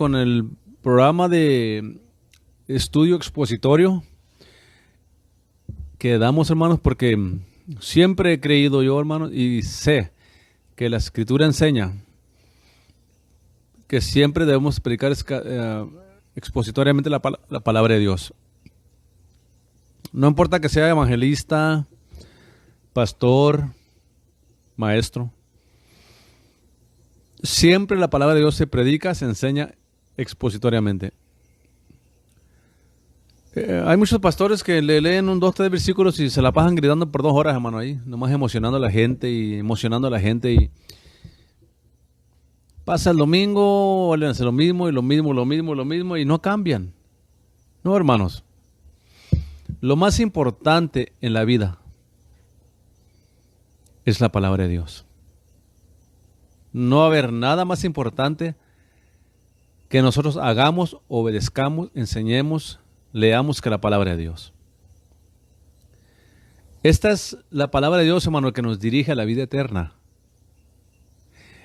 Con el programa de estudio expositorio que damos, hermanos, porque siempre he creído yo, hermanos, y sé que la Escritura enseña que siempre debemos predicar expositoriamente la palabra de Dios. No importa que sea evangelista, pastor, maestro. Siempre la palabra de Dios se predica, se enseña expositoriamente. Hay muchos pastores que le leen un, dos, tres versículos y se la pasan gritando por 2 horas, hermano, ahí, nomás emocionando a la gente y emocionando a la gente. Y pasa el domingo, vuelven a hacer lo mismo y lo mismo y no cambian. No, hermanos. Lo más importante en la vida es la palabra de Dios. No va a haber nada más importante que nosotros hagamos, obedezcamos, enseñemos, leamos que la palabra de Dios. Esta es la palabra de Dios, hermano, que nos dirige a la vida eterna.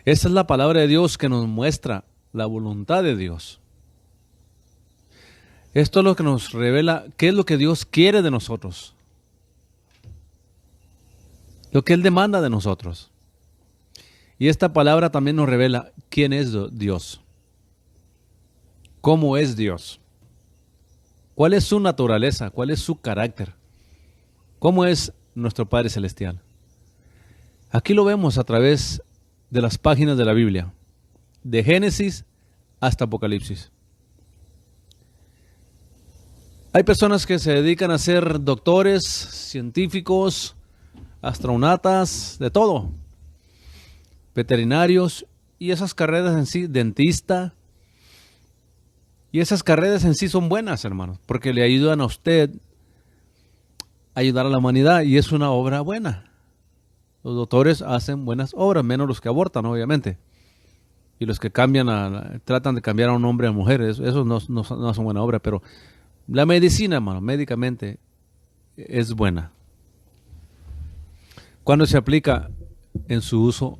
Esta es la palabra de Dios que nos muestra la voluntad de Dios. Esto es lo que nos revela qué es lo que Dios quiere de nosotros. Lo que Él demanda de nosotros. Y esta palabra también nos revela quién es Dios. ¿Cómo es Dios? ¿Cuál es su naturaleza? ¿Cuál es su carácter? ¿Cómo es nuestro Padre Celestial? Aquí lo vemos a través de las páginas de la Biblia, de Génesis hasta Apocalipsis. Hay personas que se dedican a ser doctores, científicos, astronautas, de todo, veterinarios, y esas carreras en sí, dentista. Y esas carreras en sí son buenas, hermanos, porque le ayudan a usted a ayudar a la humanidad y es una obra buena. Los doctores hacen buenas obras, menos los que abortan, obviamente. Y los que tratan de cambiar a un hombre a mujer, esos no hacen buena obra, pero la medicina, hermano, médicamente es buena. Cuando se aplica en su uso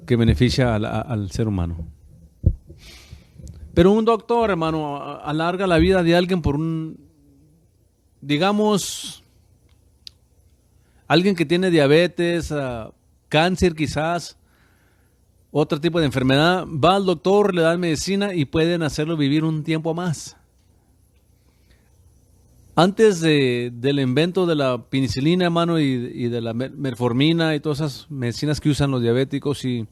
que beneficia al ser humano. Pero un doctor, hermano, alarga la vida de alguien por digamos, alguien que tiene diabetes, cáncer quizás, otro tipo de enfermedad, va al doctor, le dan medicina y pueden hacerlo vivir un tiempo más. Antes del invento de la penicilina, hermano, y de la metformina y todas esas medicinas que usan los diabéticos y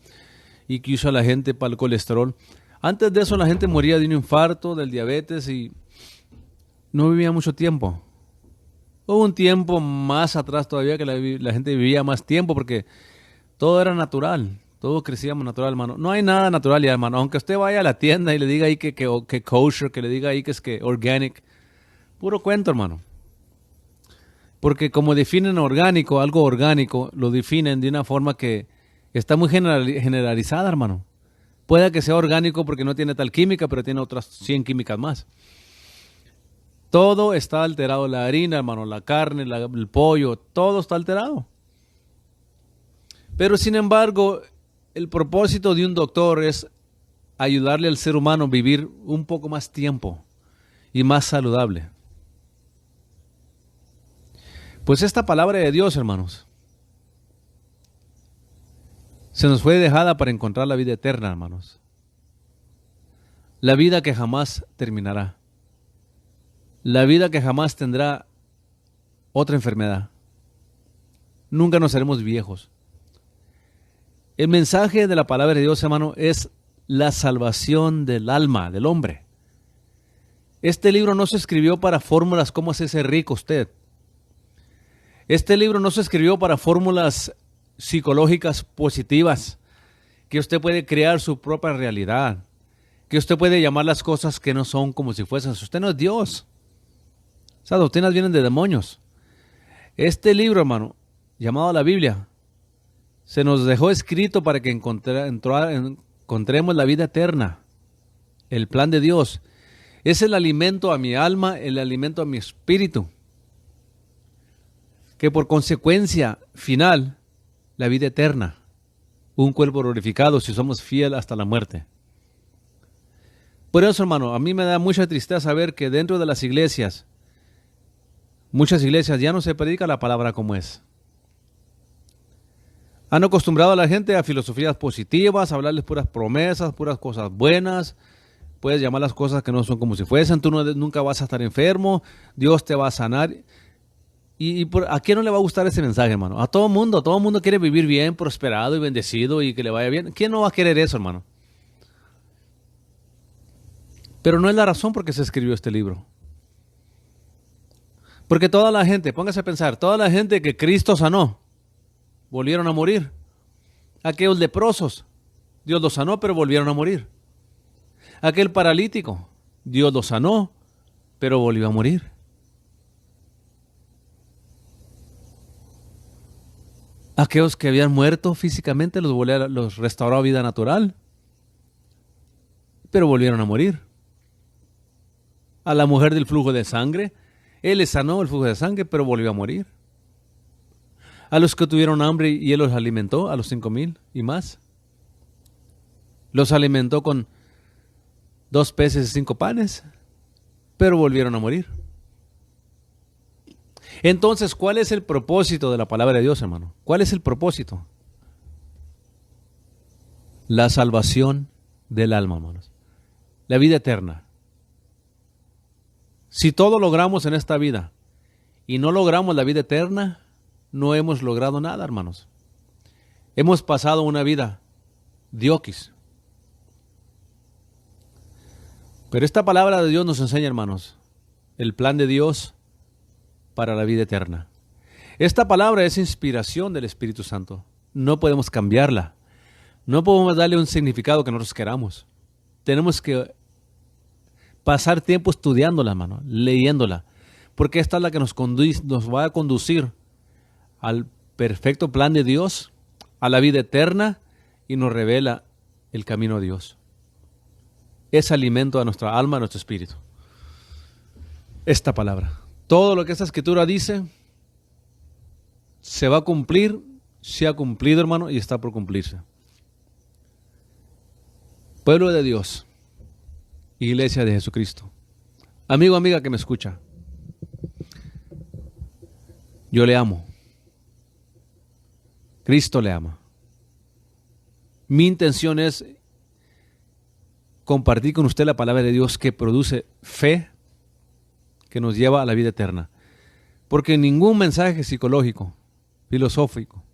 que usa la gente para el colesterol, antes de eso la gente moría de un infarto, del diabetes y no vivía mucho tiempo. Hubo un tiempo más atrás todavía que la gente vivía más tiempo porque todo era natural, todo crecíamos natural, hermano. No hay nada natural ya, hermano. Aunque usted vaya a la tienda y le diga ahí que kosher, que le diga ahí que es que organic, puro cuento, hermano. Porque como definen orgánico, algo orgánico, lo definen de una forma que está muy generalizada, hermano. Puede que sea orgánico porque no tiene tal química, pero tiene otras 100 químicas más. Todo está alterado. La harina, hermano, la carne, el pollo, todo está alterado. Pero sin embargo, el propósito de un doctor es ayudarle al ser humano a vivir un poco más tiempo y más saludable. Pues esta palabra de Dios, hermanos, se nos fue dejada para encontrar la vida eterna, hermanos. La vida que jamás terminará. La vida que jamás tendrá otra enfermedad. Nunca nos haremos viejos. El mensaje de la palabra de Dios, hermano, es la salvación del alma, del hombre. Este libro no se escribió para fórmulas como hacerse rico usted. Este libro no se escribió para fórmulas psicológicas positivas, que usted puede crear su propia realidad, que usted puede llamar las cosas que no son como si fuesen. Usted no es Dios. Esas doctrinas vienen de demonios. Este libro, hermano, llamado la Biblia, se nos dejó escrito para que encontremos la vida eterna, el plan de Dios. Es el alimento a mi alma, el alimento a mi espíritu, que por consecuencia final, la vida eterna, un cuerpo glorificado si somos fieles hasta la muerte. Por eso, hermano, a mí me da mucha tristeza saber que dentro de las iglesias, muchas iglesias ya no se predica la palabra como es. Han acostumbrado a la gente a filosofías positivas, a hablarles puras promesas, puras cosas buenas. Puedes llamar las cosas que no son como si fuesen. Tú nunca vas a estar enfermo. Dios te va a sanar. ¿A quién no le va a gustar ese mensaje, hermano? A todo mundo. Todo mundo quiere vivir bien, prosperado y bendecido y que le vaya bien. ¿Quién no va a querer eso, hermano? Pero no es la razón por qué se escribió este libro. Porque toda la gente, póngase a pensar, toda la gente que Cristo sanó, volvieron a morir. Aquellos leprosos, Dios los sanó, pero volvieron a morir. Aquel paralítico, Dios los sanó, pero volvió a morir. Aquellos que habían muerto físicamente los restauró a vida natural, pero volvieron a morir. A la mujer del flujo de sangre, Él les sanó el flujo de sangre, pero volvió a morir. A los que tuvieron hambre y Él los alimentó, a los 5,000 y más. Los alimentó con 2 peces y 5 panes, pero volvieron a morir. Entonces, ¿cuál es el propósito de la palabra de Dios, hermano? ¿Cuál es el propósito? La salvación del alma, hermanos. La vida eterna. Si todo logramos en esta vida y no logramos la vida eterna, no hemos logrado nada, hermanos. Hemos pasado una vida diokis. Pero esta palabra de Dios nos enseña, hermanos, el plan de Dios para la vida eterna. Esta palabra es inspiración del Espíritu Santo. No podemos cambiarla. No podemos darle un significado que nosotros queramos. Tenemos que pasar tiempo estudiándola, hermano, leyéndola. Porque esta es la que nos va a conducir al perfecto plan de Dios, a la vida eterna, y nos revela el camino de Dios. Es alimento a nuestra alma, a nuestro espíritu. Esta palabra. Todo lo que esta escritura dice se va a cumplir, se ha cumplido, hermano, y está por cumplirse. Pueblo de Dios, Iglesia de Jesucristo, amigo, amiga que me escucha, yo le amo. Cristo le ama. Mi intención es compartir con usted la palabra de Dios que produce fe, que nos lleva a la vida eterna. Porque ningún mensaje psicológico, filosófico,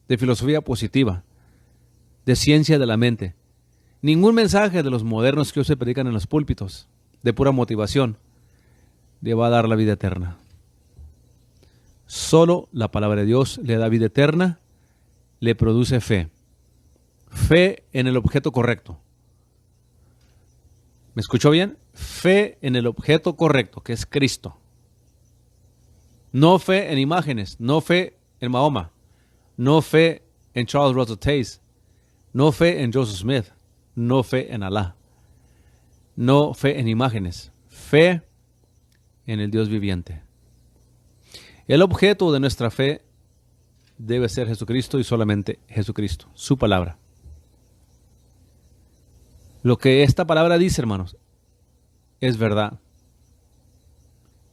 de filosofía positiva, de ciencia de la mente, ningún mensaje de los modernos que hoy se predican en los púlpitos, de pura motivación, le va a dar la vida eterna. Solo la palabra de Dios le da vida eterna, le produce fe. Fe en el objeto correcto. ¿Me escuchó bien? Fe en el objeto correcto, que es Cristo. No fe en imágenes, no fe en Mahoma, no fe en Charles Russell Taze, no fe en Joseph Smith, no fe en Alá, no fe en imágenes, fe en el Dios viviente. El objeto de nuestra fe debe ser Jesucristo y solamente Jesucristo, su palabra. Lo que esta palabra dice, hermanos, es verdad.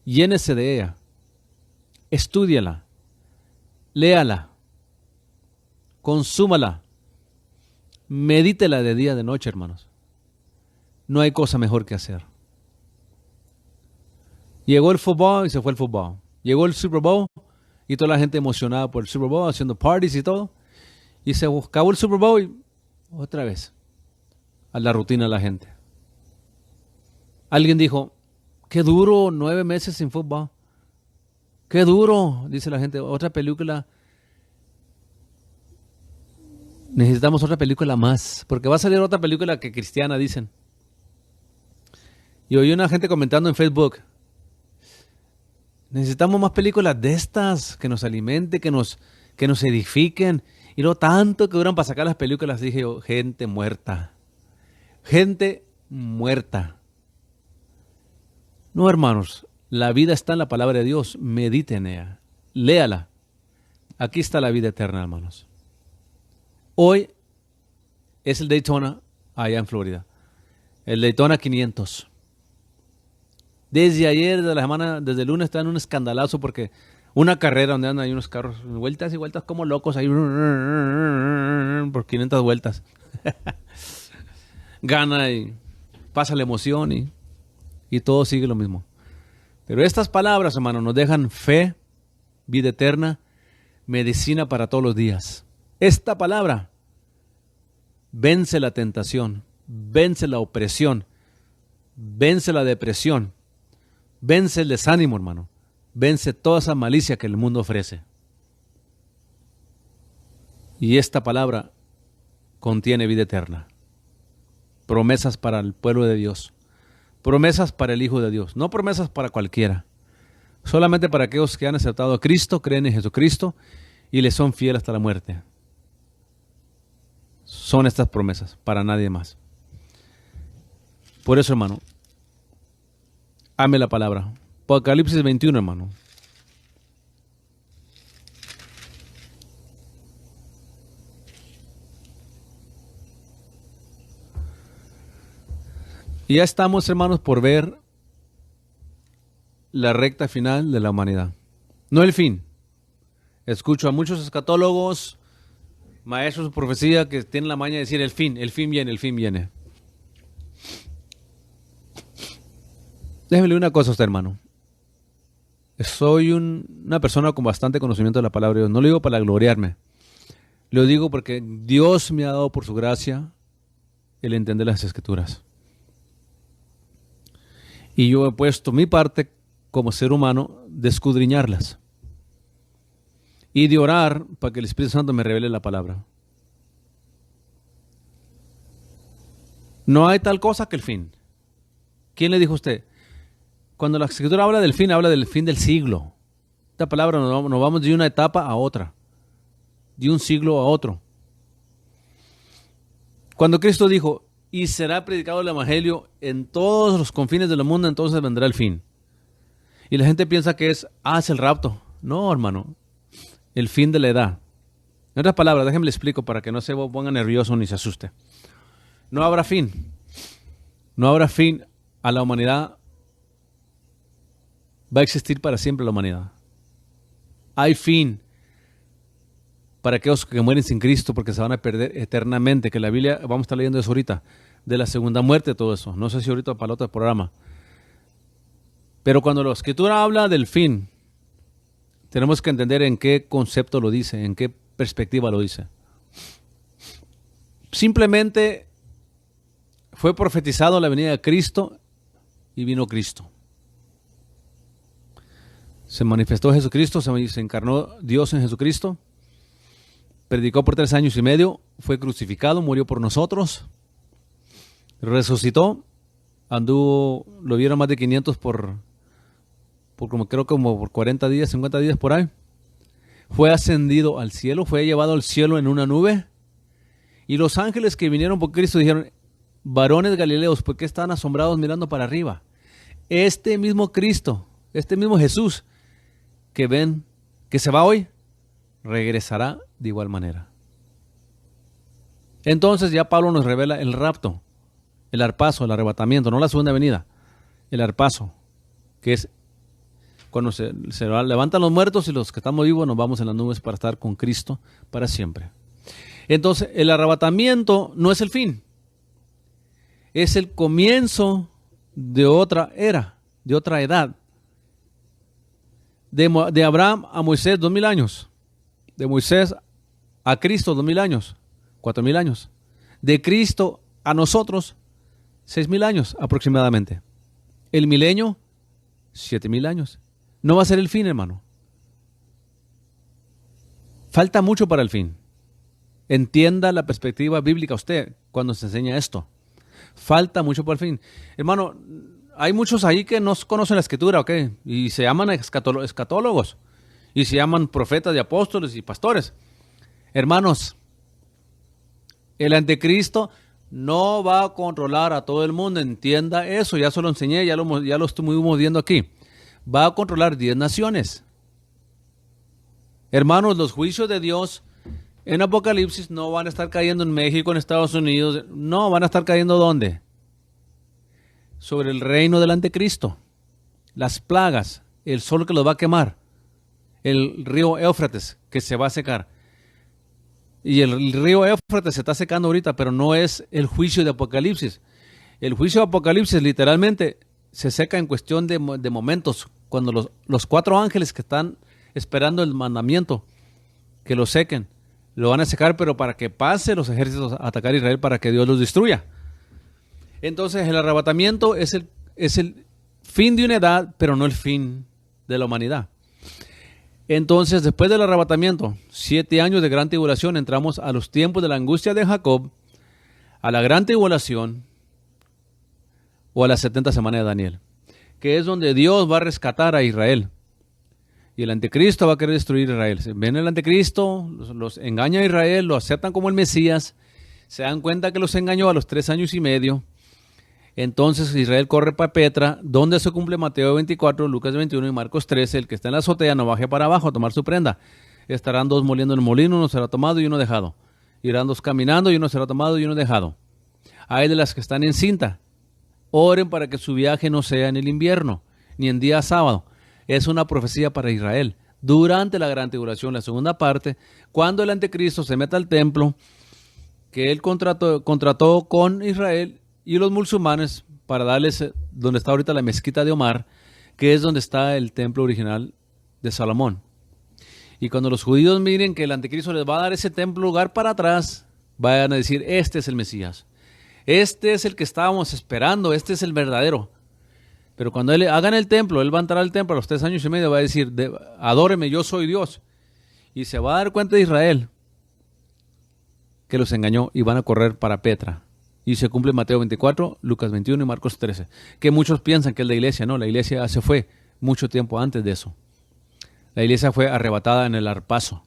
Llénese de ella. Estúdiala. Léala. Consúmala. Medítela de día y de noche, hermanos. No hay cosa mejor que hacer. Llegó el fútbol y se fue el fútbol. Llegó el Super Bowl y toda la gente emocionada por el Super Bowl, haciendo parties y todo. Y se acabó el Super Bowl y otra vez a la rutina de la gente. Alguien dijo, qué duro 9 meses sin fútbol. Qué duro, dice la gente. Otra película. Necesitamos otra película más, porque va a salir otra película que cristiana, dicen. Y oí una gente comentando en Facebook, necesitamos más películas de estas, que nos alimenten, que nos edifiquen. Y lo tanto que duran para sacar las películas, dije yo, gente muerta. Gente muerta. No, hermanos, la vida está en la palabra de Dios. Mediten en ella. Léala. Aquí está la vida eterna, hermanos. Hoy es el Daytona allá en Florida. El Daytona 500. Desde ayer, desde el lunes, está en un escandalazo porque una carrera donde andan ahí unos carros, vueltas y vueltas como locos, ahí por 500 vueltas. Gana y pasa la emoción y todo sigue lo mismo. Pero estas palabras, hermano, nos dejan fe, vida eterna, medicina para todos los días. Esta palabra vence la tentación, vence la opresión, vence la depresión, vence el desánimo, hermano. Vence toda esa malicia que el mundo ofrece. Y esta palabra contiene vida eterna. Promesas para el pueblo de Dios. Promesas para el Hijo de Dios. No promesas para cualquiera. Solamente para aquellos que han aceptado a Cristo, creen en Jesucristo y le son fieles hasta la muerte. Son estas promesas, para nadie más. Por eso, hermano, ame la palabra. Apocalipsis 21, hermano. Y ya estamos, hermanos, por ver la recta final de la humanidad. No el fin. Escucho a muchos escatólogos, maestros de profecía que tienen la maña de decir el fin viene, el fin viene. Déjeme leer una cosa a usted, hermano. Soy una persona con bastante conocimiento de la palabra de Dios. No lo digo para gloriarme. Lo digo porque Dios me ha dado por su gracia el entender las Escrituras. Y yo he puesto mi parte como ser humano de escudriñarlas. Y de orar para que el Espíritu Santo me revele la palabra. No hay tal cosa que el fin. ¿Quién le dijo a usted? Cuando la Escritura habla del fin del siglo. Esta palabra nos vamos de una etapa a otra. De un siglo a otro. Cuando Cristo dijo, y será predicado el Evangelio en todos los confines del mundo, entonces vendrá el fin. Y la gente piensa que es el rapto. No, hermano. El fin de la edad. En otras palabras, déjenme le explico para que no se ponga nervioso ni se asuste. No habrá fin. No habrá fin a la humanidad. Va a existir para siempre la humanidad. Hay fin para aquellos que mueren sin Cristo porque se van a perder eternamente. Que la Biblia, vamos a estar leyendo eso ahorita, de la segunda muerte, todo eso. No sé si ahorita para el otro programa. Pero cuando la Escritura habla del fin, tenemos que entender en qué concepto lo dice, en qué perspectiva lo dice. Simplemente fue profetizado la venida de Cristo y vino Cristo. Se manifestó Jesucristo, se encarnó Dios en Jesucristo, predicó por 3 años y medio, fue crucificado, murió por nosotros, resucitó, anduvo, lo vieron más de 500 por creo como por 40 días, 50 días por ahí. Fue ascendido al cielo, fue llevado al cielo en una nube. Y los ángeles que vinieron por Cristo dijeron, varones galileos, ¿por qué están asombrados mirando para arriba? Este mismo Cristo, este mismo Jesús que ven, que se va hoy, regresará de igual manera. Entonces ya Pablo nos revela el rapto, el arpazo, el arrebatamiento, no la segunda venida, el arpazo, que es cuando se levantan los muertos y los que estamos vivos nos vamos en las nubes para estar con Cristo para siempre. Entonces, el arrebatamiento no es el fin. Es el comienzo de otra era, de otra edad. De Abraham a Moisés, 2000 años. De Moisés a Cristo, 2000 años. 4000 años. De Cristo a nosotros, 6000 años aproximadamente. El milenio, 7000 años. No va a ser el fin, hermano. Falta mucho para el fin. Entienda la perspectiva bíblica usted cuando se enseña esto. Falta mucho para el fin. Hermano, hay muchos ahí que no conocen la Escritura, ¿ok? Y se llaman escatólogos. Y se llaman profetas y apóstoles y pastores. Hermanos, el anticristo no va a controlar a todo el mundo. Entienda eso. Ya se lo enseñé, ya lo estuvimos viendo aquí. Va a controlar 10 naciones. Hermanos, los juicios de Dios en Apocalipsis no van a estar cayendo en México, en Estados Unidos. No, van a estar cayendo ¿dónde? sobre el reino del anticristo, las plagas, el sol que los va a quemar, el río Éufrates que se va a secar. Y el río Éufrates se está secando ahorita, pero no es el juicio de Apocalipsis. El juicio de Apocalipsis literalmente se seca en cuestión de momentos, cuando los 4 ángeles que están esperando el mandamiento, que lo sequen, lo van a secar, pero para que pase los ejércitos a atacar a Israel, para que Dios los destruya. Entonces el arrebatamiento es el fin de una edad, pero no el fin de la humanidad. Entonces, después del arrebatamiento, 7 años de gran tribulación, entramos a los tiempos de la angustia de Jacob, a la gran tribulación o a las 70 semanas de Daniel, que es donde Dios va a rescatar a Israel. Y el anticristo va a querer destruir a Israel. Ven el anticristo, los engaña a Israel, lo aceptan como el Mesías, se dan cuenta que los engañó a los 3 años y medio. Entonces Israel corre para Petra, donde se cumple Mateo 24, Lucas 21 y Marcos 13. El que está en la azotea no baje para abajo a tomar su prenda. Estarán 2 moliendo en el molino, uno será tomado y uno dejado. Irán 2 caminando y uno será tomado y uno dejado. Hay de las que están en cinta. Oren para que su viaje no sea en el invierno, ni en día sábado. Es una profecía para Israel. Durante la gran tribulación, la segunda parte, cuando el anticristo se meta al templo, que él contrató con Israel y los musulmanes para darles donde está ahorita la mezquita de Omar, que es donde está el templo original de Salomón. Y cuando los judíos miren que el anticristo les va a dar ese templo lugar para atrás, vayan a decir, este es el Mesías. Este es el que estábamos esperando, este es el verdadero. Pero cuando hagan el templo, él va a entrar al templo a los 3 años y medio, va a decir, adóreme, yo soy Dios. Y se va a dar cuenta de Israel que los engañó y van a correr para Petra. Y se cumple Mateo 24, Lucas 21 y Marcos 13. Que muchos piensan que es la iglesia. No, la iglesia se fue mucho tiempo antes de eso. La iglesia fue arrebatada en el arpazo.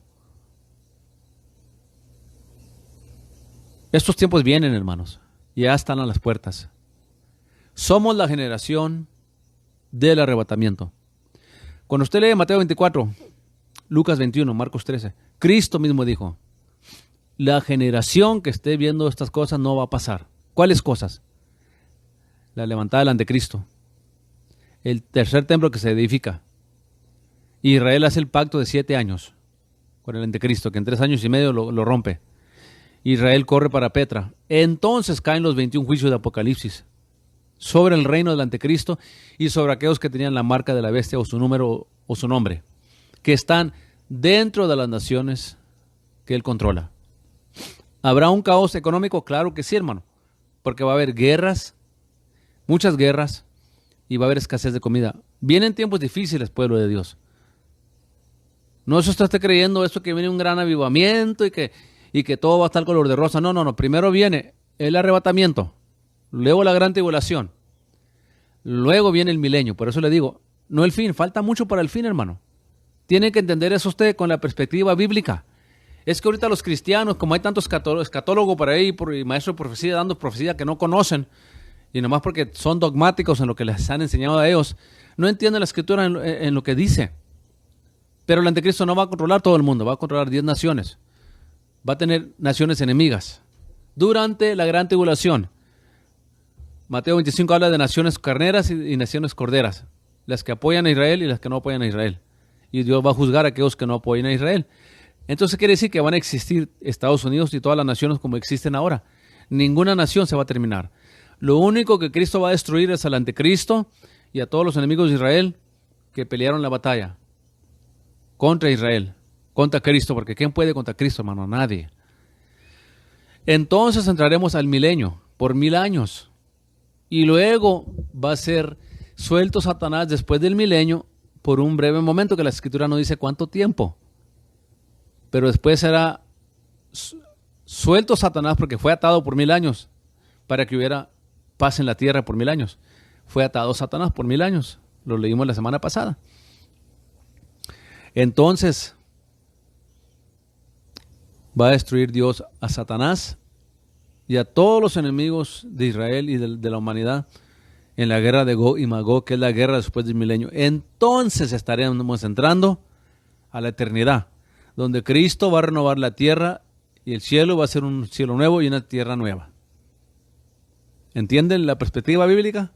Estos tiempos vienen, hermanos. Ya están a las puertas. Somos la generación del arrebatamiento. Cuando usted lee Mateo 24, Lucas 21, Marcos 13, Cristo mismo dijo, la generación que esté viendo estas cosas no va a pasar. ¿Cuáles cosas? La levantada del anticristo, el tercer templo que se edifica. Israel hace el pacto de 7 años con el anticristo, que en 3 años y medio lo rompe. Israel corre para Petra. Entonces caen los 21 juicios de Apocalipsis sobre el reino del anticristo y sobre aquellos que tenían la marca de la bestia o su número o su nombre, que están dentro de las naciones que él controla. ¿Habrá un caos económico? Claro que sí, hermano, porque va a haber guerras, muchas guerras, y va a haber escasez de comida. Vienen tiempos difíciles, pueblo de Dios. No se esté creyendo esto que viene un gran avivamiento y que todo va a estar color de rosa. No. Primero viene el arrebatamiento, luego la gran tribulación, luego viene el milenio. Por eso le digo, no el fin, falta mucho para el fin, hermano. Tiene que entender eso usted con la perspectiva bíblica. Es que ahorita los cristianos, como hay tantos escatólogos por ahí, y maestros de profecía dando profecía que no conocen, y nomás porque son dogmáticos en lo que les han enseñado a ellos, no entienden la escritura en lo que dice. Pero el anticristo no va a controlar todo el mundo, va a controlar 10 naciones. Va a tener naciones enemigas durante la gran tribulación. Mateo 25 habla de naciones carneras y naciones corderas, las que apoyan a Israel y las que no apoyan a Israel. Y Dios va a juzgar a aquellos que no apoyan a Israel. Entonces quiere decir que van a existir Estados Unidos y todas las naciones como existen ahora. Ninguna nación se va a terminar. Lo único que Cristo va a destruir es al anticristo y a todos los enemigos de Israel que pelearon la batalla contra Israel, contra Cristo, porque ¿quién puede contra Cristo, hermano? Nadie. Entonces entraremos al milenio por 1000 años y luego va a ser suelto Satanás después del milenio por un breve momento, que la escritura no dice cuánto tiempo, pero después será suelto Satanás porque fue atado por 1000 años para que hubiera paz en la tierra por 1000 años. Fue atado Satanás por 1000 años, lo leímos la semana pasada. Entonces va a destruir Dios a Satanás y a todos los enemigos de Israel y de la humanidad en la guerra de Gog y Magog, que es la guerra después del milenio. Entonces estaremos entrando a la eternidad, donde Cristo va a renovar la tierra y el cielo va a ser un cielo nuevo y una tierra nueva. ¿Entienden la perspectiva bíblica?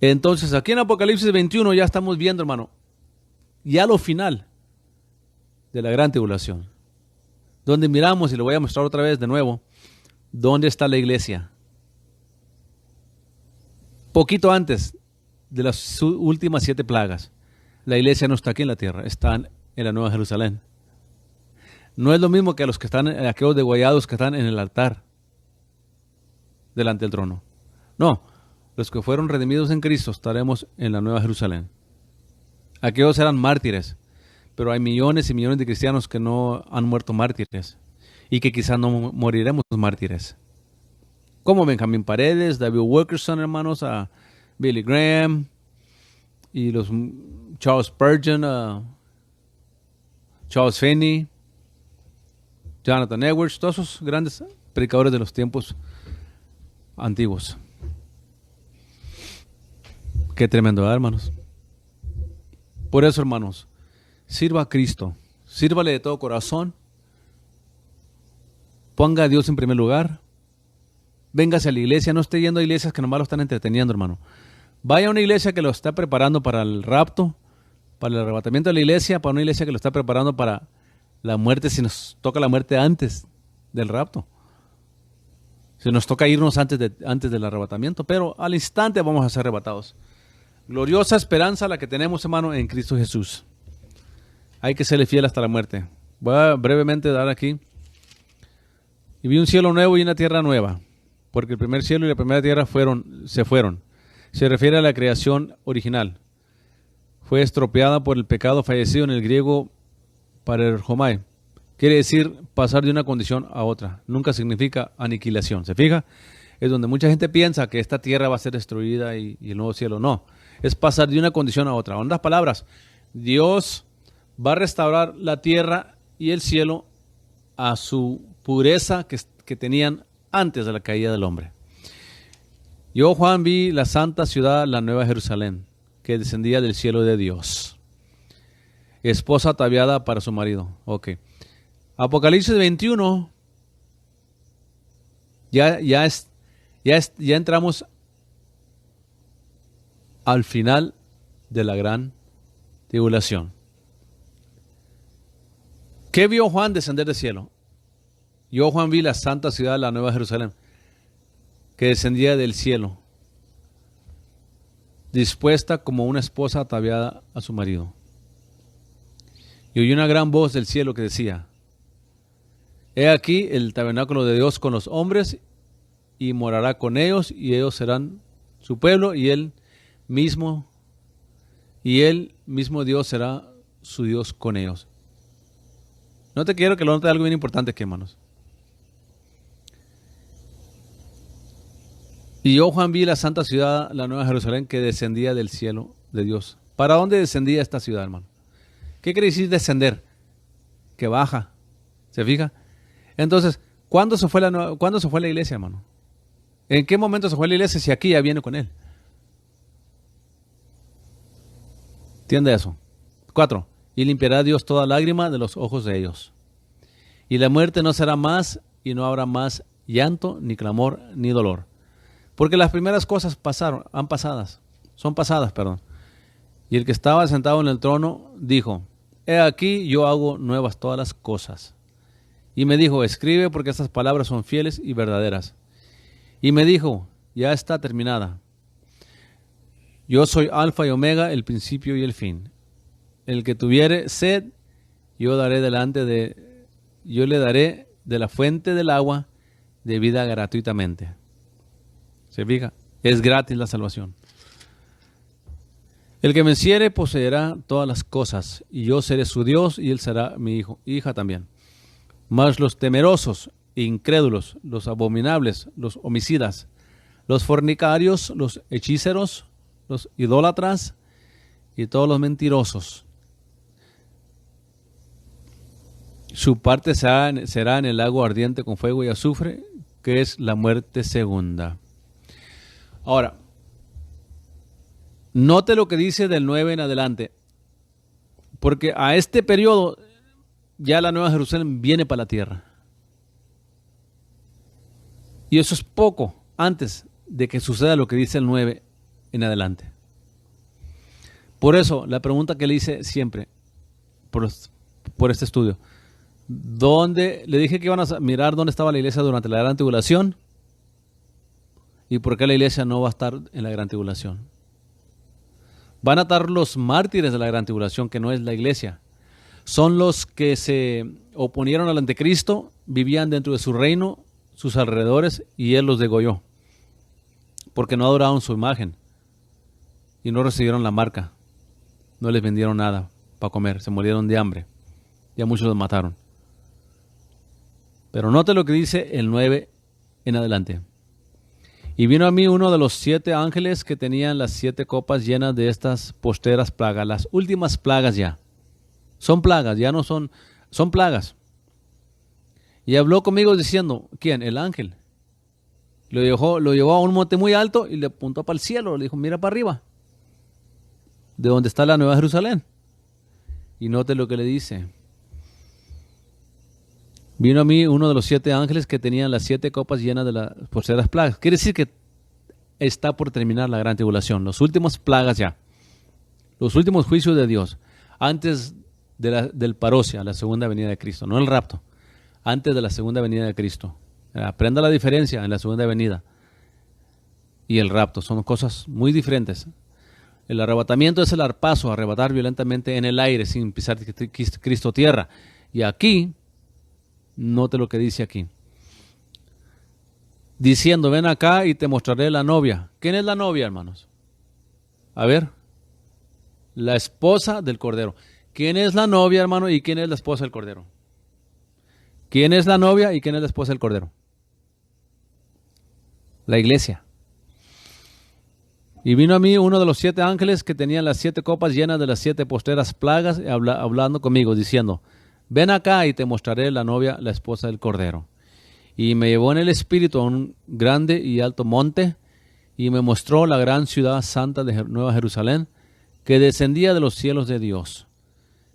Entonces, aquí en Apocalipsis 21 ya estamos viendo, hermano, ya lo final de la gran tribulación. Donde miramos, y lo voy a mostrar otra vez de nuevo, dónde está la iglesia. Poquito antes de las últimas 7 plagas, la iglesia no está aquí en la tierra, está en la Nueva Jerusalén. No es lo mismo que los que están, aquellos degollados que están en el altar, delante del trono. No, los que fueron redimidos en Cristo estaremos en la Nueva Jerusalén. Aquellos eran mártires, pero hay millones y millones de cristianos que no han muerto mártires y que quizás no moriremos mártires. Como Benjamín Paredes, David Wilkerson, hermanos, a Billy Graham y los Charles Spurgeon, Charles Finney, Jonathan Edwards, todos esos grandes predicadores de los tiempos antiguos. Qué tremendo, ¿verdad, hermanos? Por eso, hermanos, sirva a Cristo, sírvale de todo corazón, ponga a Dios en primer lugar, véngase a la iglesia, no esté yendo a iglesias que nomás lo están entreteniendo, hermano. Vaya a una iglesia que lo está preparando para el rapto, para el arrebatamiento de la iglesia, para una iglesia que lo está preparando para la muerte, si nos toca la muerte antes del rapto. Si nos toca irnos antes del arrebatamiento, pero al instante vamos a ser arrebatados. Gloriosa esperanza la que tenemos, hermano, en Cristo Jesús. Hay que serle fiel hasta la muerte. Voy a brevemente dar aquí. Y vi un cielo nuevo y una tierra nueva, porque el primer cielo y la primera tierra se fueron. Se refiere a la creación original. Fue estropeada por el pecado, fallecido en el griego parerhomai. Quiere decir pasar de una condición a otra. Nunca significa aniquilación. ¿Se fija? Es donde mucha gente piensa que esta tierra va a ser destruida y el nuevo cielo. No. Es pasar de una condición a otra. En otras palabras, Dios va a restaurar la tierra y el cielo a su pureza que tenían antes de la caída del hombre. Yo, Juan, vi la santa ciudad, la Nueva Jerusalén, que descendía del cielo de Dios. Esposa ataviada para su marido. Ok. Apocalipsis 21, ya entramos al final de la gran tribulación. ¿Qué vio Juan descender del cielo? Yo, Juan, vi la santa ciudad, la Nueva Jerusalén, que descendía del cielo, dispuesta como una esposa ataviada a su marido. Y oí una gran voz del cielo que decía: He aquí el tabernáculo de Dios con los hombres, y morará con ellos, y ellos serán su pueblo, y él mismo Dios será su Dios con ellos. No te quiero que lo note algo bien importante aquí, hermanos. Y yo, Juan, vi la santa ciudad, la Nueva Jerusalén, que descendía del cielo de Dios. ¿Para dónde descendía esta ciudad, hermano? ¿Qué quiere decir descender? Que baja. ¿Se fija? Entonces, ¿cuándo se fue la iglesia, hermano? ¿En qué momento se fue la iglesia si aquí ya viene con él? ¿Entiende eso? 4. Y limpiará Dios toda lágrima de los ojos de ellos. Y la muerte no será más, y no habrá más llanto, ni clamor, ni dolor. Porque las primeras cosas son pasadas. Y el que estaba sentado en el trono dijo: He aquí yo hago nuevas todas las cosas. Y me dijo: Escribe, porque estas palabras son fieles y verdaderas. Y me dijo: Ya está terminada. Yo soy Alfa y Omega, el principio y el fin. El que tuviere sed, yo le daré de la fuente del agua de vida gratuitamente. ¿Se fija? Es gratis la salvación. El que me venciere poseerá todas las cosas, y yo seré su Dios, y él será mi hija también. Mas los temerosos, incrédulos, los abominables, los homicidas, los fornicarios, los hechiceros, los idólatras y todos los mentirosos, su parte será en el lago ardiente con fuego y azufre, que es la muerte segunda. Ahora, note lo que dice del 9 en adelante, porque a este periodo ya la Nueva Jerusalén viene para la tierra. Y eso es poco antes de que suceda lo que dice el 9 en adelante. Por eso, la pregunta que le hice siempre, por este estudio, le dije que iban a mirar dónde estaba la iglesia durante la gran tribulación y por qué la iglesia no va a estar en la gran tribulación. Van a estar los mártires de la gran tribulación, que no es la iglesia. Son los que se oponieron al anticristo, vivían dentro de su reino, sus alrededores, y él los degolló, porque no adoraron su imagen y no recibieron la marca. No les vendieron nada para comer, se murieron de hambre. Ya muchos los mataron. Pero note lo que dice el 9 en adelante. Y vino a mí uno de los 7 ángeles que tenían las 7 copas llenas de estas postreras plagas, las últimas plagas ya. Son plagas, ya no son plagas. Y habló conmigo diciendo, ¿quién? El ángel. Lo llevó a un monte muy alto y le apuntó para el cielo. Le dijo, mira para arriba, de donde está la Nueva Jerusalén. Y note lo que le dice. Vino a mí uno de los 7 ángeles que tenían las 7 copas llenas de las postreras plagas. Quiere decir que está por terminar la gran tribulación. Las últimas plagas ya. Los últimos juicios de Dios. Antes del parousia, la segunda venida de Cristo. No el rapto. Antes de la segunda venida de Cristo. Aprenda la diferencia en la segunda venida y el rapto. Son cosas muy diferentes. El arrebatamiento es el arpazo, arrebatar violentamente en el aire sin pisar Cristo tierra. Y aquí, note lo que dice aquí. Diciendo, ven acá y te mostraré la novia. ¿Quién es la novia, hermanos? A ver. La esposa del Cordero. ¿Quién es la novia, hermano? ¿Y quién es la esposa del Cordero? ¿Quién es la novia y quién es la esposa del Cordero? La iglesia. Y vino a mí uno de los 7 ángeles que tenían las 7 copas llenas de las 7 postreras plagas, hablando conmigo, diciendo, ven acá y te mostraré la novia, la esposa del Cordero. Y me llevó en el espíritu a un grande y alto monte, y me mostró la gran ciudad santa de Nueva Jerusalén, que descendía de los cielos de Dios,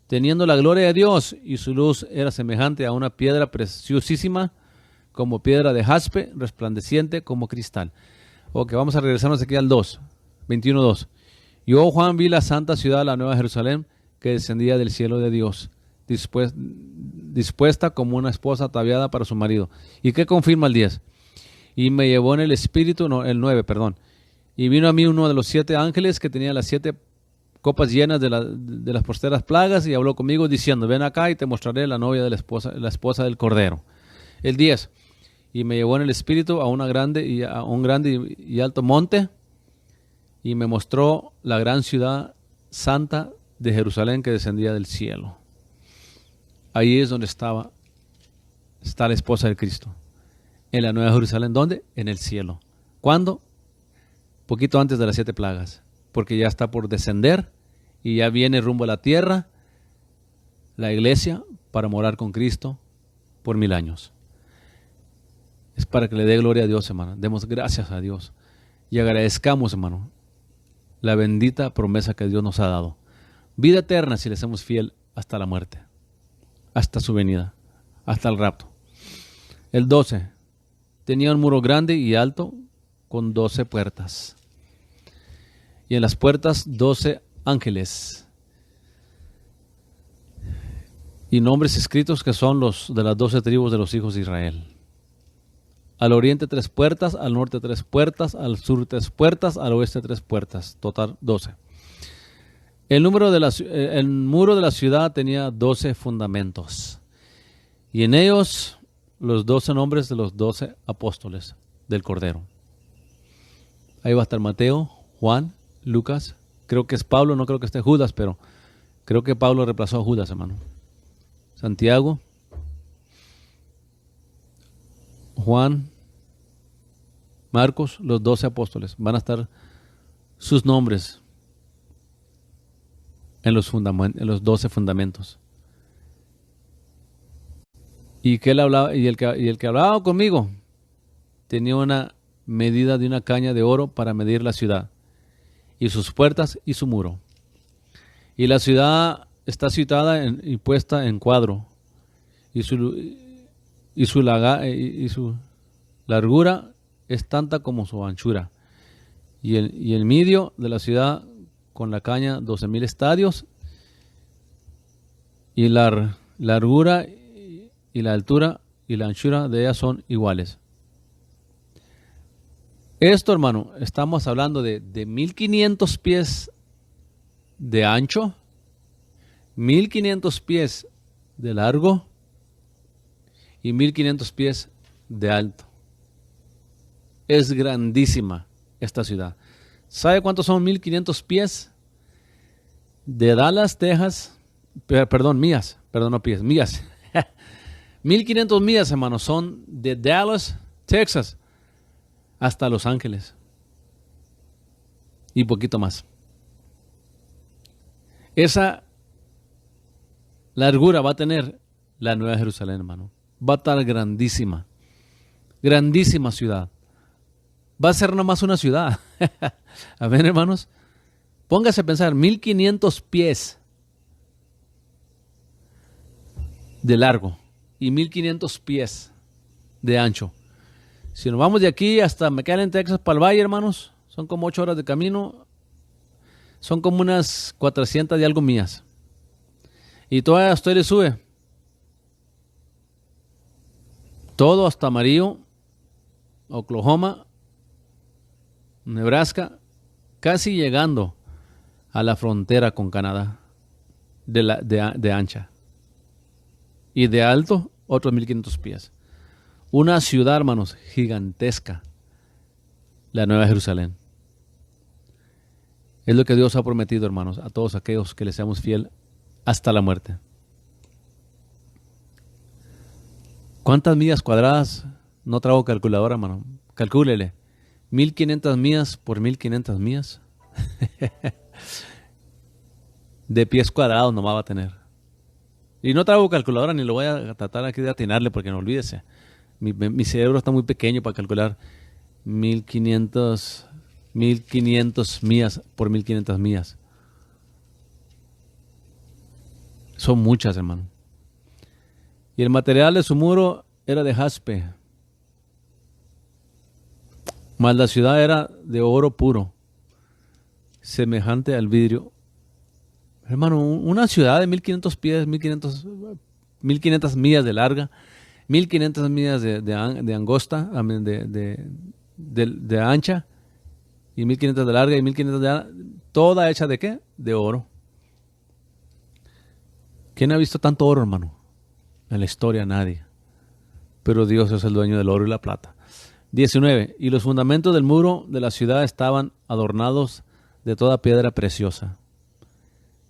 teniendo la gloria de Dios, y su luz era semejante a una piedra preciosísima, como piedra de jaspe, resplandeciente como cristal. Ok, vamos a regresarnos aquí al 2, 21:2. Yo, Juan, vi la santa ciudad, la Nueva Jerusalén, que descendía del cielo de Dios, dispuesta como una esposa ataviada para su marido. ¿Y qué confirma el 10? Y me llevó en el espíritu, no, el 9, perdón. Y vino a mí uno de los 7 ángeles que tenía las 7 copas llenas de las postreras plagas, y habló conmigo diciendo, ven acá y te mostraré la novia de la esposa del Cordero. El 10. Y me llevó en el espíritu a un grande y alto monte, y me mostró la gran ciudad santa de Jerusalén que descendía del cielo. Ahí es donde está la esposa de Cristo. En la Nueva Jerusalén, ¿dónde? En el cielo. ¿Cuándo? Poquito antes de las 7 plagas, porque ya está por descender y ya viene rumbo a la tierra la iglesia para morar con Cristo por 1000 años. Es para que le dé gloria a Dios, hermano. Demos gracias a Dios y agradezcamos, hermano, la bendita promesa que Dios nos ha dado. Vida eterna si le somos fiel hasta la muerte, hasta su venida, hasta el rapto. El 12. Tenía un muro grande y alto con 12 puertas. Y en las puertas 12 ángeles. Y nombres escritos que son los de las 12 tribus de los hijos de Israel. Al oriente 3 puertas, al norte 3 puertas, al sur 3 puertas, al oeste 3 puertas, total 12. El muro de la ciudad tenía 12 fundamentos, y en ellos los 12 nombres de los 12 apóstoles del Cordero. Ahí va a estar Mateo, Juan, Lucas, creo que es Pablo, no creo que esté Judas, pero creo que Pablo reemplazó a Judas, hermano. Santiago, Juan, Marcos, los 12 apóstoles. Van a estar sus nombres en los 12 fundamentos. Y que él hablaba, y el que hablaba conmigo tenía una medida de una caña de oro para medir la ciudad, y sus puertas y su muro. Y la ciudad está situada y puesta en cuadro, y su largura es tanta como su anchura. y el medio de la ciudad con la caña 12,000 estadios, y la largura y la altura y la anchura de ella son iguales. Esto, hermano, estamos hablando de 1,500 pies de ancho, 1,500 pies de largo y 1,500 pies de alto. Es grandísima esta ciudad. ¿Sabe cuántos son 1,500 pies? De Dallas, Texas, millas, no pies, millas. 1,500 millas, hermano, son de Dallas, Texas, hasta Los Ángeles. Y poquito más. Esa largura va a tener la Nueva Jerusalén, hermano. Va a estar grandísima. Grandísima ciudad. Va a ser nomás una ciudad. A ver, hermanos. Póngase a pensar, 1,500 pies de largo y 1,500 pies de ancho. Si nos vamos de aquí hasta McAllen, Texas, para el valle, hermanos, son como 8 horas de camino. Son como unas 400 y algo millas. Y todavía usted le sube todo hasta Amarillo, Oklahoma, Nebraska, casi llegando a la frontera con Canadá de ancha. Y de alto, otros 1,500 pies. Una ciudad, hermanos, gigantesca. La Nueva Jerusalén. Es lo que Dios ha prometido, hermanos, a todos aquellos que le seamos fiel hasta la muerte. ¿Cuántas millas cuadradas? No traigo calculadora, hermano. Calcúlele. 1,500 millas por 1,500 millas. De pies cuadrados nomás va a tener. Y no traigo calculadora ni lo voy a tratar aquí de atinarle porque no olvídese. Mi cerebro está muy pequeño para calcular 1,500 millas por 1,500 millas. Son muchas, hermano. Y el material de su muro era de jaspe. Mas la ciudad era de oro puro, semejante al vidrio. Hermano, una ciudad de 1,500 pies, 1,500 millas de larga, 1,500 millas de angosta, de ancha, y 1,500 de larga y 1,500 toda hecha de ¿qué? De oro. ¿Quién ha visto tanto oro, hermano? En la historia nadie. Pero Dios es el dueño del oro y la plata. 19. Y los fundamentos del muro de la ciudad estaban adornados de toda piedra preciosa.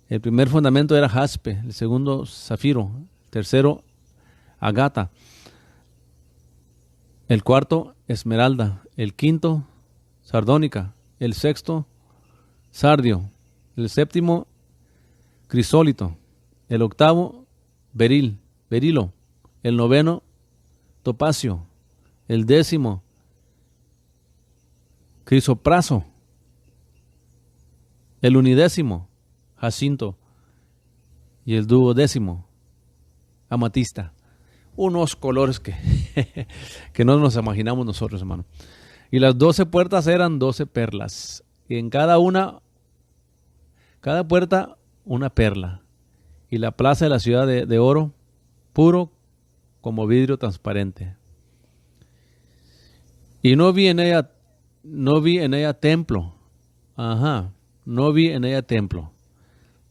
El primer fundamento era jaspe, el segundo zafiro, el tercero agata, el cuarto esmeralda, el quinto sardónica, el sexto sardio, el séptimo crisólito, el octavo berilo, el noveno topacio, el décimo crisopraso, el unidécimo jacinto y el duodécimo amatista. Unos colores que no nos imaginamos nosotros, hermano. Y las 12 puertas eran 12 perlas. Y en cada puerta una perla. Y la plaza de la ciudad de oro puro como vidrio transparente. Y no vi en ella templo. No vi en ella templo.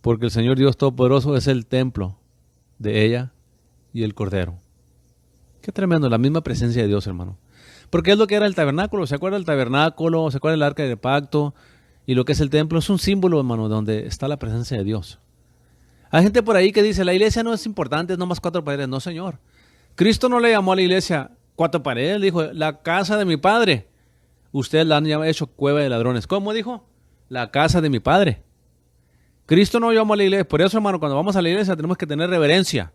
Porque el Señor Dios Todopoderoso es el templo de ella y el Cordero. Qué tremendo, la misma presencia de Dios, hermano. Porque es lo que era el tabernáculo. ¿Se acuerda del tabernáculo? ¿Se acuerda del arca del pacto? Y lo que es el templo es un símbolo, hermano, donde está la presencia de Dios. Hay gente por ahí que dice, la iglesia no es importante, es nomás 4 paredes. No, Señor. Cristo no le llamó a la iglesia 4 paredes, le dijo, la casa de mi Padre. Ustedes la han hecho cueva de ladrones. ¿Cómo dijo? La casa de mi Padre. Cristo no llamó a la iglesia. Por eso, hermano, cuando vamos a la iglesia tenemos que tener reverencia.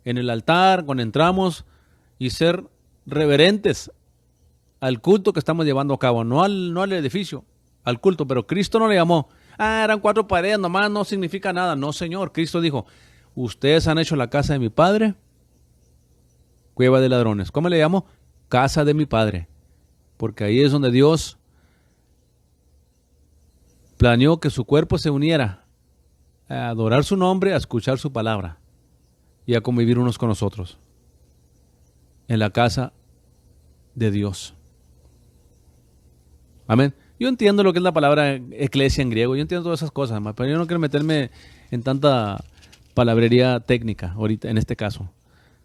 En el altar, cuando entramos, y ser reverentes al culto que estamos llevando a cabo. No al edificio, al culto. Pero Cristo no le llamó. Eran 4 paredes, nomás no significa nada. No, Señor. Cristo dijo, ustedes han hecho la casa de mi Padre cueva de ladrones. ¿Cómo le llamo? Casa de mi Padre. Porque ahí es donde Dios planeó que su cuerpo se uniera a adorar su nombre, a escuchar su palabra y a convivir unos con nosotros en la casa de Dios. Amén. Yo entiendo lo que es la palabra eclesia en griego, yo entiendo todas esas cosas, pero yo no quiero meterme en tanta palabrería técnica ahorita, en este caso.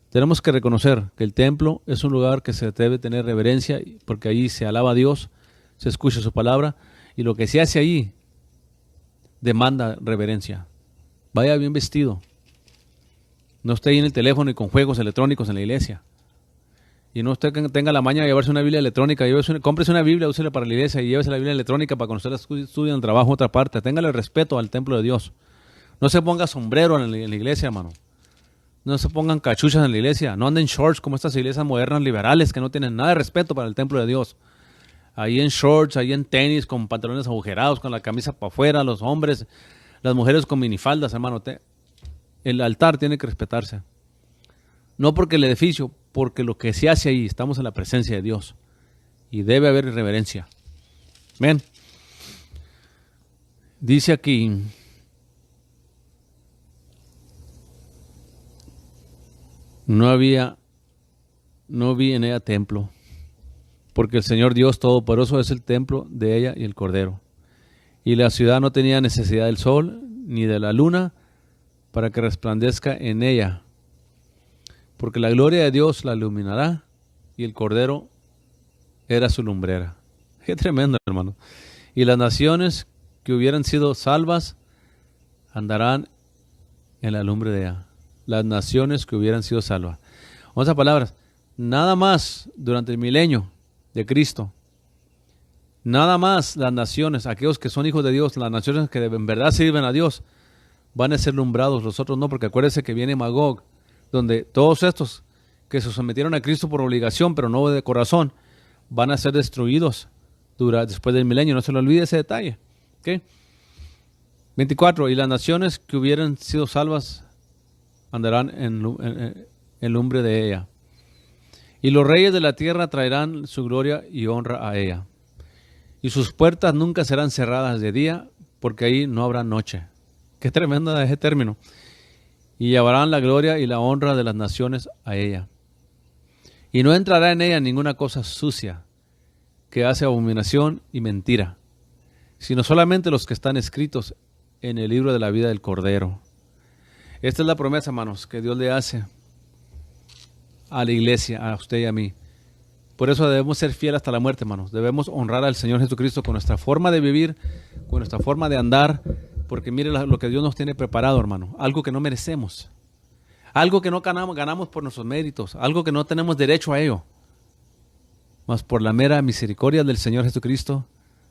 Tenemos que reconocer que el templo es un lugar que se debe tener reverencia, porque ahí se alaba a Dios, se escucha su palabra, y lo que se hace ahí demanda reverencia. Vaya bien vestido. No esté ahí en el teléfono y con juegos electrónicos en la iglesia. Y no usted que tenga la maña de llevarse una Biblia electrónica, cómprese una Biblia, úsela para la iglesia y llévese la Biblia electrónica para cuando usted la estudie en el trabajo en otra parte. Téngale respeto al templo de Dios. No se ponga sombrero en la iglesia, hermano. No se pongan cachuchas en la iglesia. No anden shorts como estas iglesias modernas liberales que no tienen nada de respeto para el templo de Dios. Ahí en shorts, ahí en tenis, con pantalones agujerados, con la camisa para afuera, los hombres, las mujeres con minifaldas, hermano. El altar tiene que respetarse. No porque el edificio, porque lo que se hace ahí, estamos en la presencia de Dios. Y debe haber reverencia. Ven. Dice aquí, no vi en ella templo, porque el Señor Dios Todopoderoso es el templo de ella y el Cordero. Y la ciudad no tenía necesidad del sol ni de la luna para que resplandezca en ella, porque la gloria de Dios la iluminará y el Cordero era su lumbrera. Qué tremendo, hermano. Y las naciones que hubieran sido salvas andarán en la lumbre de ella. Las naciones que hubieran sido salvas. En otras palabras, nada más durante el milenio de Cristo, nada más las naciones, aquellos que son hijos de Dios, las naciones que en verdad sirven a Dios, van a ser lumbrados, los otros no, porque acuérdense que viene Magog, donde todos estos que se sometieron a Cristo por obligación, pero no de corazón, van a ser destruidos después del milenio. No se le olvide ese detalle. ¿Okay? 24. Y las naciones que hubieran sido salvas andarán en lumbre de ella. Y los reyes de la tierra traerán su gloria y honra a ella. Y sus puertas nunca serán cerradas de día, porque ahí no habrá noche. Qué tremendo ese término. Y llevarán la gloria y la honra de las naciones a ella. Y no entrará en ella ninguna cosa sucia, que hace abominación y mentira, sino solamente los que están escritos en el libro de la vida del Cordero. Esta es la promesa, hermanos, que Dios le hace a la iglesia, a usted y a mí. Por eso debemos ser fieles hasta la muerte, hermanos. Debemos honrar al Señor Jesucristo con nuestra forma de vivir, con nuestra forma de andar, porque mire lo que Dios nos tiene preparado, hermano. Algo que no merecemos. Algo que no ganamos por nuestros méritos. Algo que no tenemos derecho a ello. Mas por la mera misericordia del Señor Jesucristo,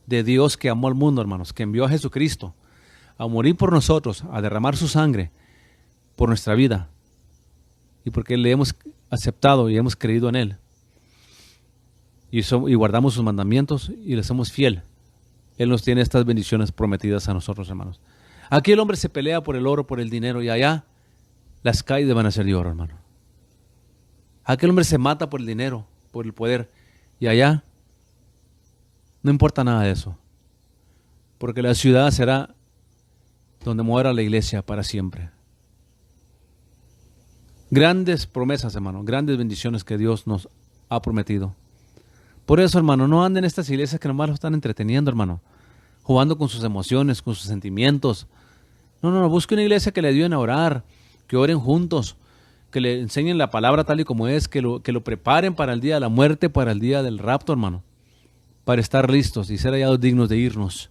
de Dios que amó al mundo, hermanos, que envió a Jesucristo a morir por nosotros, a derramar su sangre por nuestra vida. Y porque le hemos aceptado y hemos creído en Él. Y guardamos sus mandamientos y le somos fiel. Él nos tiene estas bendiciones prometidas a nosotros, hermanos. Aquí el hombre se pelea por el oro, por el dinero, y allá las calles van a ser de oro, hermano. Aquí el hombre se mata por el dinero, por el poder, y allá no importa nada de eso. Porque la ciudad será donde muera la iglesia para siempre. Grandes promesas, hermano, grandes bendiciones que Dios nos ha prometido. Por eso, hermano, no anden en estas iglesias que nomás lo están entreteniendo, hermano, jugando con sus emociones, con sus sentimientos. No, busque una iglesia que le ayuden a orar, que oren juntos, que le enseñen la palabra tal y como es, que lo preparen para el día de la muerte, para el día del rapto, hermano, para estar listos y ser hallados dignos de irnos,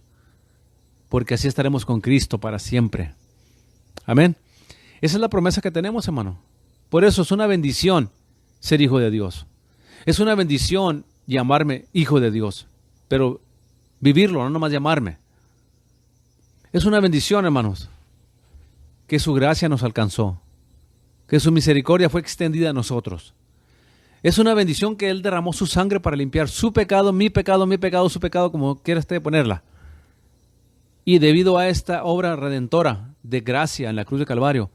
porque así estaremos con Cristo para siempre. Amén. Esa es la promesa que tenemos, hermano. Por eso es una bendición ser hijo de Dios. Es una bendición llamarme hijo de Dios, pero vivirlo, no nomás llamarme. Es una bendición, hermanos, que su gracia nos alcanzó, que su misericordia fue extendida a nosotros. Es una bendición que Él derramó su sangre para limpiar su pecado, mi pecado, su pecado, como quiera usted ponerla. Y debido a esta obra redentora de gracia en la cruz de Calvario,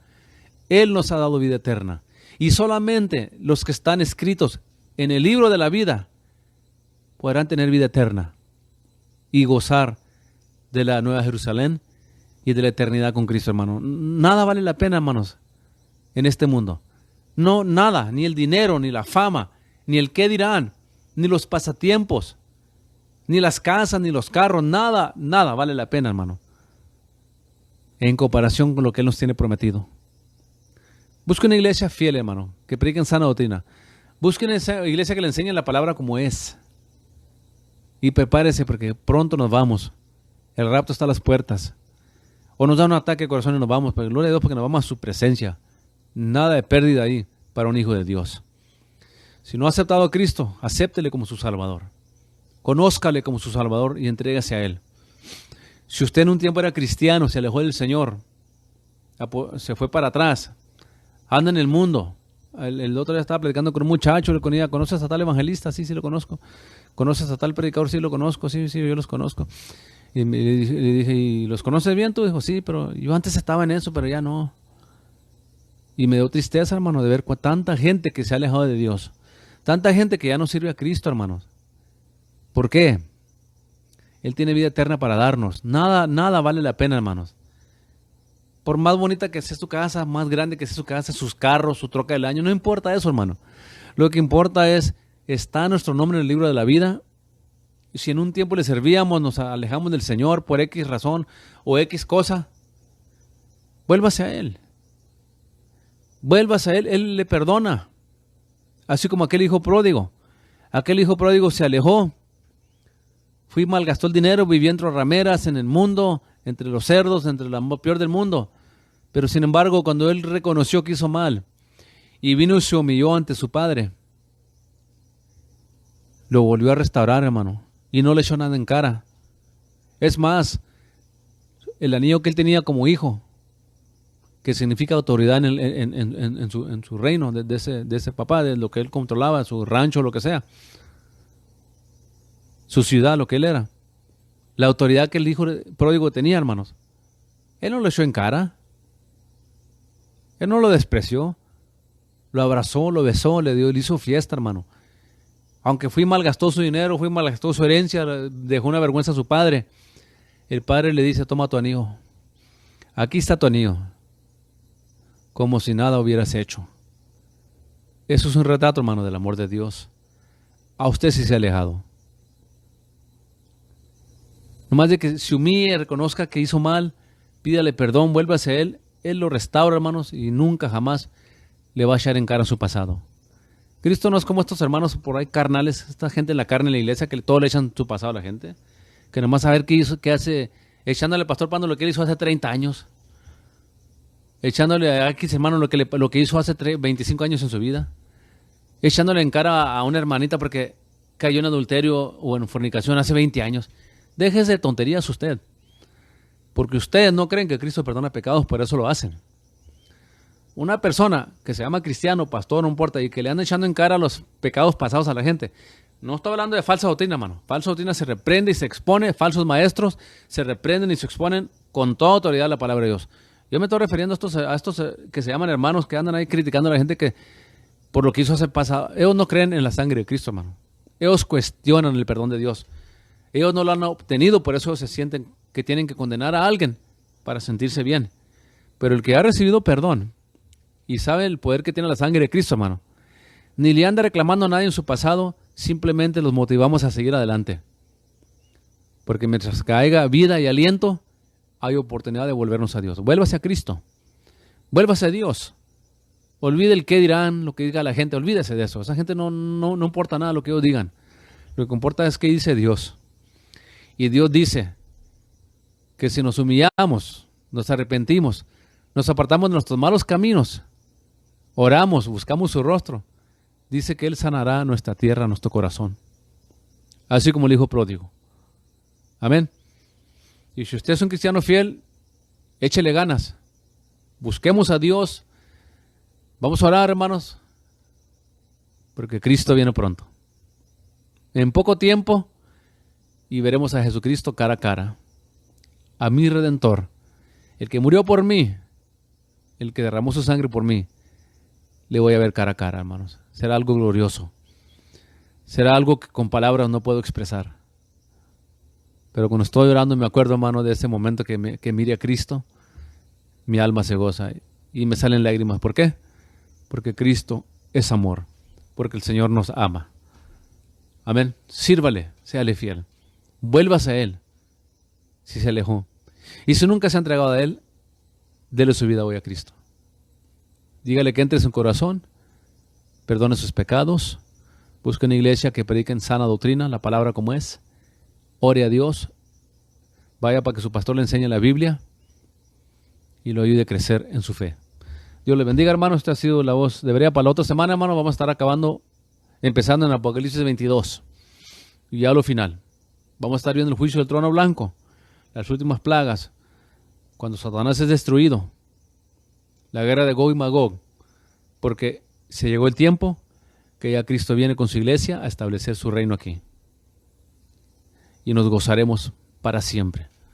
Él nos ha dado vida eterna. Y solamente los que están escritos en el libro de la vida podrán tener vida eterna y gozar de la Nueva Jerusalén y de la eternidad con Cristo, hermano. Nada vale la pena, hermanos, en este mundo. No, nada, ni el dinero, ni la fama, ni el qué dirán, ni los pasatiempos, ni las casas, ni los carros, nada, nada vale la pena, hermano, en comparación con lo que Él nos tiene prometido. Busque una iglesia fiel, hermano, que prediquen sana doctrina. Busquen esa iglesia que le enseñe la palabra como es. Y prepárese porque pronto nos vamos. El rapto está a las puertas. O nos da un ataque de corazón y nos vamos. Pero gloria a Dios porque nos vamos a su presencia. Nada de pérdida ahí para un hijo de Dios. Si no ha aceptado a Cristo, acéptele como su Salvador. Conózcale como su Salvador y entrégase a Él. Si usted en un tiempo era cristiano, se alejó del Señor, se fue para atrás, anda en el mundo. El otro día estaba predicando con un muchacho, le conocía, ¿conoces a tal evangelista? Sí, sí lo conozco. ¿Conoces a tal predicador? Sí, lo conozco. Sí, sí, yo los conozco. Y le dije, ¿y los conoces bien tú? Dijo, sí, pero yo antes estaba en eso, pero ya no. Y me dio tristeza, hermano, de ver tanta gente que se ha alejado de Dios. Tanta gente que ya no sirve a Cristo, hermanos. ¿Por qué? Él tiene vida eterna para darnos. Nada, nada vale la pena, hermanos. Por más bonita que sea su casa, más grande que sea su casa, sus carros, su troca del año, no importa eso, hermano. Lo que importa es, ¿está nuestro nombre en el libro de la vida? Si en un tiempo le servíamos, nos alejamos del Señor por X razón o X cosa, vuélvase a Él. Vuélvase a Él, Él le perdona. Así como aquel hijo pródigo. Aquel hijo pródigo se alejó. Malgastó el dinero, vivió entre rameras, en el mundo, entre los cerdos, entre lo peor del mundo. Pero sin embargo, cuando él reconoció que hizo mal y vino y se humilló ante su padre, lo volvió a restaurar, hermano, y no le echó nada en cara. Es más, el anillo que él tenía como hijo, que significa autoridad en su reino, de ese papá, de lo que él controlaba, su rancho, lo que sea, su ciudad, lo que él era, la autoridad que el hijo pródigo tenía, hermanos, él no lo echó en cara, él no lo despreció, lo abrazó, lo besó, le hizo fiesta, hermano. Aunque malgastó su dinero, malgastó su herencia, dejó una vergüenza a su padre, el padre le dice, toma tu anillo, aquí está tu anillo, como si nada hubieras hecho. Eso es un retrato, hermano, del amor de Dios. A usted sí se ha alejado. Nomás de que se humille, reconozca que hizo mal, pídale perdón, vuélvase a Él, Él lo restaura, hermanos, y nunca jamás le va a echar en cara su pasado. Cristo no es como estos hermanos por ahí carnales, esta gente en la carne en la iglesia que todo le echan su pasado a la gente, que nomás saber qué hizo, qué hace, echándole al pastor Pando lo que él hizo hace 30 años, echándole a X hermano lo que hizo hace 25 años en su vida, echándole en cara a una hermanita porque cayó en adulterio o en fornicación hace 20 años. Déjese de tonterías usted, porque ustedes no creen que Cristo perdona pecados, por eso lo hacen. Una persona que se llama cristiano, pastor, no importa, y que le anda echando en cara los pecados pasados a la gente, no estoy hablando de falsa doctrina, hermano. Falsa doctrina se reprende y se expone, falsos maestros se reprenden y se exponen con toda autoridad a la palabra de Dios. Yo me estoy refiriendo a estos que se llaman hermanos que andan ahí criticando a la gente que por lo que hizo hace pasado. Ellos no creen en la sangre de Cristo, hermano. Ellos cuestionan el perdón de Dios. Ellos no lo han obtenido, por eso se sienten que tienen que condenar a alguien para sentirse bien. Pero el que ha recibido perdón y sabe el poder que tiene la sangre de Cristo, hermano, ni le anda reclamando a nadie en su pasado, simplemente los motivamos a seguir adelante. Porque mientras que haya vida y aliento, hay oportunidad de volvernos a Dios. Vuélvase a Cristo. Vuélvase a Dios. Olvide el qué dirán, lo que diga la gente. Olvídese de eso. Esa gente no importa nada lo que ellos digan. Lo que importa es qué dice Dios. Y Dios dice que si nos humillamos, nos arrepentimos, nos apartamos de nuestros malos caminos, oramos, buscamos su rostro, dice que Él sanará nuestra tierra, nuestro corazón. Así como el hijo pródigo. Amén. Y si usted es un cristiano fiel, échele ganas. Busquemos a Dios. Vamos a orar, hermanos, porque Cristo viene pronto. En poco tiempo, y veremos a Jesucristo cara a cara, a mi Redentor, el que murió por mí, el que derramó su sangre por mí. Le voy a ver cara a cara, hermanos. Será algo glorioso. Será algo que con palabras no puedo expresar. Pero cuando estoy orando me acuerdo, hermano, de ese momento que mire a Cristo, mi alma se goza y me salen lágrimas. ¿Por qué? Porque Cristo es amor, porque el Señor nos ama. Amén. Sírvale, séale fiel. Vuélvase a Él si se alejó. Y si nunca se ha entregado a Él, dele su vida hoy a Cristo. Dígale que entre en su corazón, perdone sus pecados, busque una iglesia que predique en sana doctrina, la palabra como es, ore a Dios, vaya para que su pastor le enseñe la Biblia y lo ayude a crecer en su fe. Dios le bendiga, hermano. Esta ha sido la voz de Berea. Para la otra semana, hermano, vamos a estar empezando en Apocalipsis 22. Y ya lo final. Vamos a estar viendo el juicio del trono blanco, las últimas plagas, cuando Satanás es destruido, la guerra de Gog y Magog, porque se llegó el tiempo que ya Cristo viene con su iglesia a establecer su reino aquí. Y nos gozaremos para siempre.